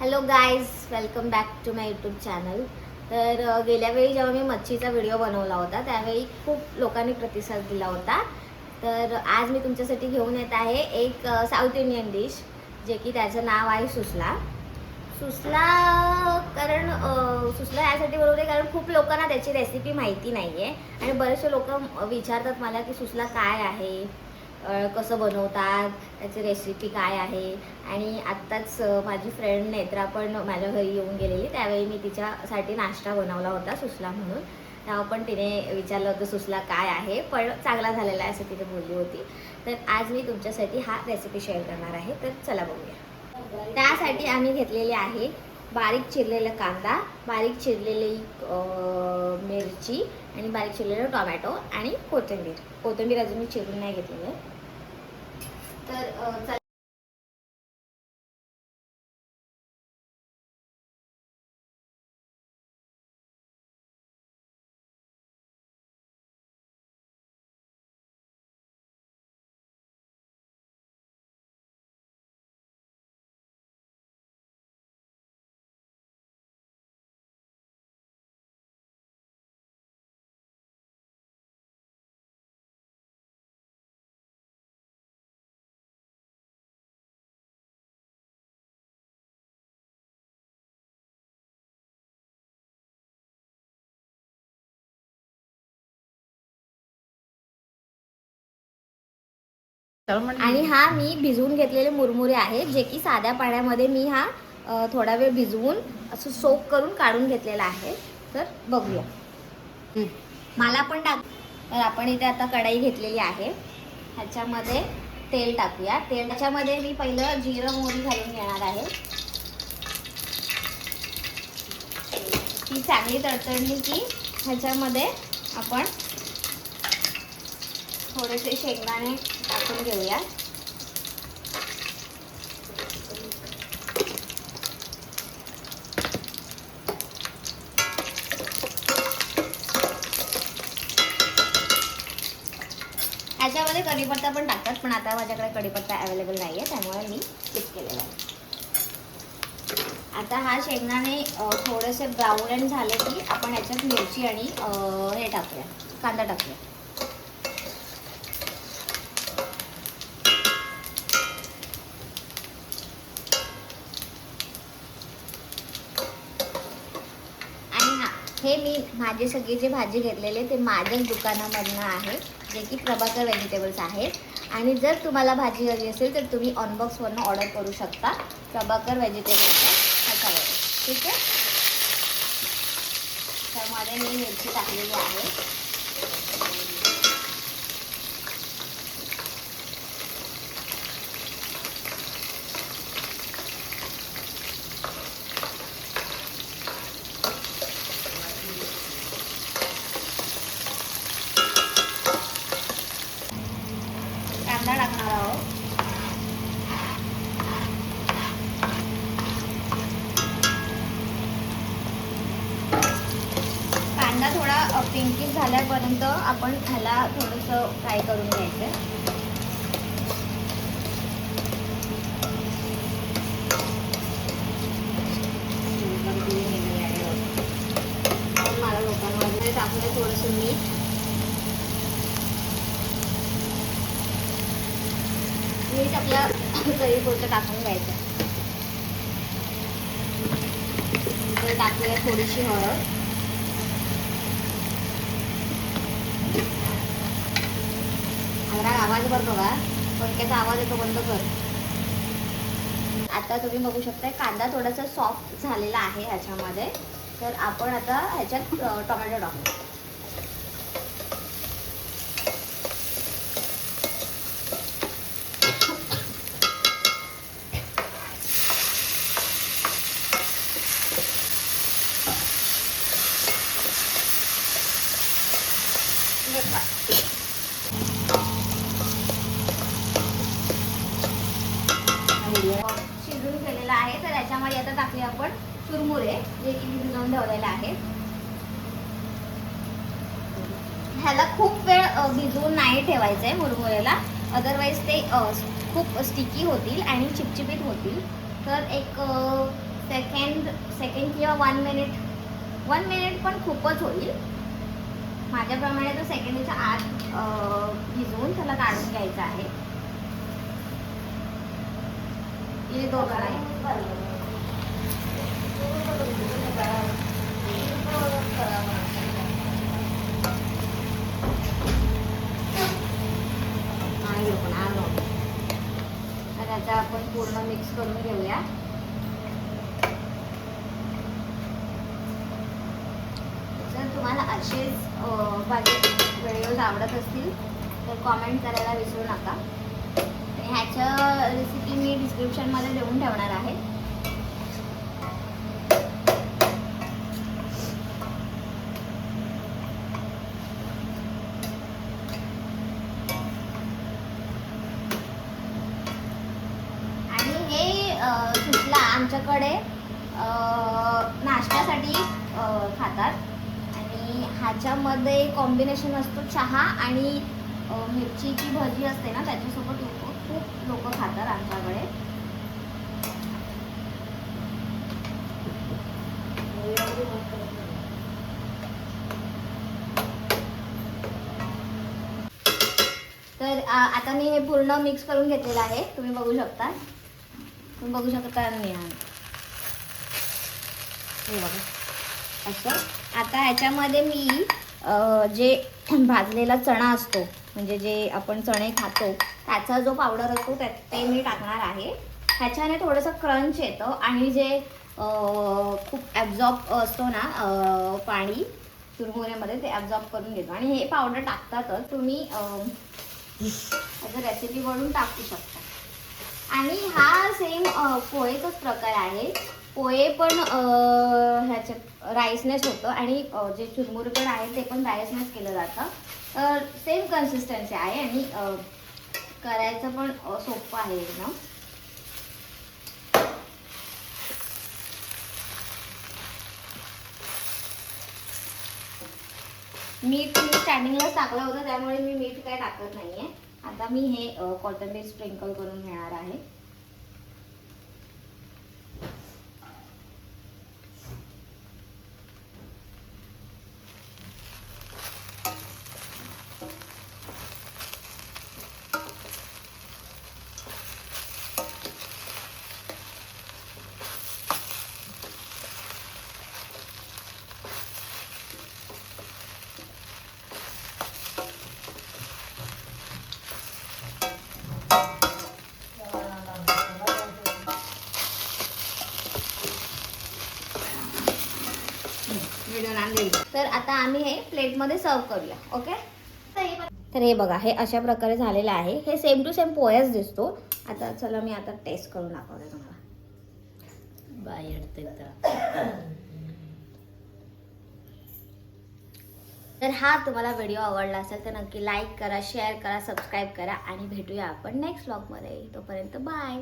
Hello guys, welcome back to my YouTube channel. तर गेल्या वेळी जेव्हा मी मच्छीचा व्हिडिओ बनवला होता त्यावेळी खूप लोकांनी प्रतिसाद दिला होता. तर आज मी तुमच्यासाठी घेऊन येत आहे एक साऊथ इंडियन डिश, जे की त्याचं नाव आहे सुसला. सुसला कारण सुसला यासाठी बनवते कारण खूप लोकांना त्याची रेसिपी माहिती नाही आहे आणि बरेचसे लोक विचारतात मला की सुसला काय आहे, कसं बनवतात, त्याची रेसिपी काय आहे. आणि आत्ताच माझी फ्रेंड नेत्रा पण माझ्या घरी येऊन गेलेली, त्यावेळी मी तिच्यासाठी नाश्ता बनवला होता सुसला म्हणून. तेव्हा पण तिने विचारलं होतं सुसला काय आहे, पण चांगला झालेला आहे असं तिने बोलली होती. तर आज मी तुमच्यासाठी हा रेसिपी शेअर करणार आहे. तर चला बघूया. त्यासाठी आम्ही घेतलेले आहे बारीक चिरलेला कांदा, बारीक चिरलेली मिरची आणि बारीक चिरलेलं टोमॅटो आणि कोथिंबीर अजून मी चिरून नाही घेतलेलं. तर आणि हा मी भिजवून घेतलेले मुरमुरे आहेत, जे की साध्या पाण्यामध्ये मी हा थोडा वेळ भिजवून असं सोक करून काढून घेतलेला आहे. तर बघूया. मला पण तर आपण इथे आता कढई घेतलेली आहे, ह्याच्यामध्ये तेल टाकूया. त्याच्यामध्ये मी पहिलं जिरं मोहरी घालून घेणार आहे. ती चांगली तडतडली की ह्याच्यामध्ये आपण थोडेसे शेंगदाणे टाकून घेऊया. ह्याच्यामध्ये कढीपत्ता पण टाकतात, पण आता माझ्याकडे कढीपत्ता अवेलेबल नाही आहे, त्यामुळे मी स्किप केलेला आहे. आता हा शेंगदाणे थोडेसे ब्राऊन झाले की आपण ह्याच्यात मिरची आणि हे टाकूया, कांदा टाकूया. हे मी माझे सगळे जे भाजी घेतलेले ते माझ्याच दुकानामधनं आहे, जे की प्रभाकर व्हेजिटेबल्स आहे. आणि जर तुम्हाला भाजी हवी असेल तर तुम्ही ऑनबॉक्सवरनं ऑर्डर करू शकता प्रभाकर व्हेजिटेबल्सच्या ह्याच्यावर. ठीक आहे. त्यामध्ये मी मिरची टाकलेली आहे. कांदा टाकणार आहोत. कांदा थोडा पिंकिश झाल्यापर्यंत आपण ह्याला थोडंसं फ्राय करून घ्यायचं. मला लोकांमध्ये टाकलं थोडंसं मीठ. मीठ आपल्या चवीपुरतं टाकून घ्यायचं. नंतर टाकूया थोडीशी हळद. आवाज बघ बघा, पंख्याचा आवाज येतो, बंद कर. आता तुम्ही बघू शकता कांदा थोडासा सॉफ्ट झालेला आहे ह्याच्यामध्ये. तर आपण आता ह्याच्यात टोमॅटो टाकू. शिजून केलेला आहे. तर याच्यामध्ये आता टाकले आपण चुरमुरे, जे की मी भिजवून ठेवलेले आहेत. ह्याला खूप वेळ भिजवून नाही ठेवायचं आहे मुरमुरेला, अदरवाईज ते खूप स्टिकी होतील आणि चिपचिपीत होतील. तर एक सेकंड किंवा 1 मिनिट पण खूपच होईल. माझ्याप्रमाणे तो सेकंडच्या आत भिजवून त्याला काढून घ्यायचा आहे. ये दो कढाई. त्याचा आपण पूर्ण मिक्स करून घेऊया. जर तुम्हाला असेच माझे व्हिडिओज आवडत असतील तर कॉमेंट करायला विसरू नका. आणि ह्याच्या रेसिपी मी डिस्क्रिप्शनमध्ये देऊन ठेवणार आहे. सुटला आमच्याकडे नाश्त्यासाठी खातात आणि ह्याच्यामध्ये कॉम्बिनेशन असतो चहा आणि मिरचीची भजी असते ना, त्याच्यासोबत खूप लोक खातात आमच्याकडे. तर आता मी हे पूर्ण मिक्स करून घेतलेलं आहे. तुम्ही बघू शकता नाही हे बघा असं. आता ह्याच्यामध्ये मी जे भाजलेला चणा असतो, म्हणजे जे आपण चणे खातो त्याचा जो पावडर असतो ते मी टाकणार आहे. ह्याच्याने थोडंसं क्रंच येतं आणि जे खूप ॲब्झॉर्ब असतो ना पाणी चुरमुऱ्यामध्ये, ते ॲब्झॉर्ब करून घेतो. आणि हे पावडर टाकतातच, तुम्ही ह्याचं रेसिपी बनवून टाकू शकता. आणि हा सेम पोहेचाच प्रकार आहे. पोहे पण ह्याच्यात राईसनेस होतं आणि जे चुरमुरे पण आहे ते पण राईसनेस केलं जातं. तर सेम कन्सिस्टन्सी आहे आणि करायचं पण सोपं आहे एकदम. मीठ मी स्टार्टिंगलाच टाकलं होतं, त्यामुळे मी मीठ काय टाकत नाहीये. आता मी हे कोथिंबीर स्प्रिंकल करून घेणार आहे. तर आता आम्ही हे प्लेटमध्ये सर्व करूया. ओके. तर हे बघा, हे अशा प्रकारे झालेलं आहे. हे सेम टू सेम पोहेच दिसतो. आता चला मी आता टेस्ट करून दाखवते तुम्हाला. तर हा तुम्हाला व्हिडिओ आवडला असेल तर नक्की लाईक करा, शेअर करा, सबस्क्राईब करा आणि भेटूया आपण नेक्स्ट व्लॉगमध्ये. तोपर्यंत बाय.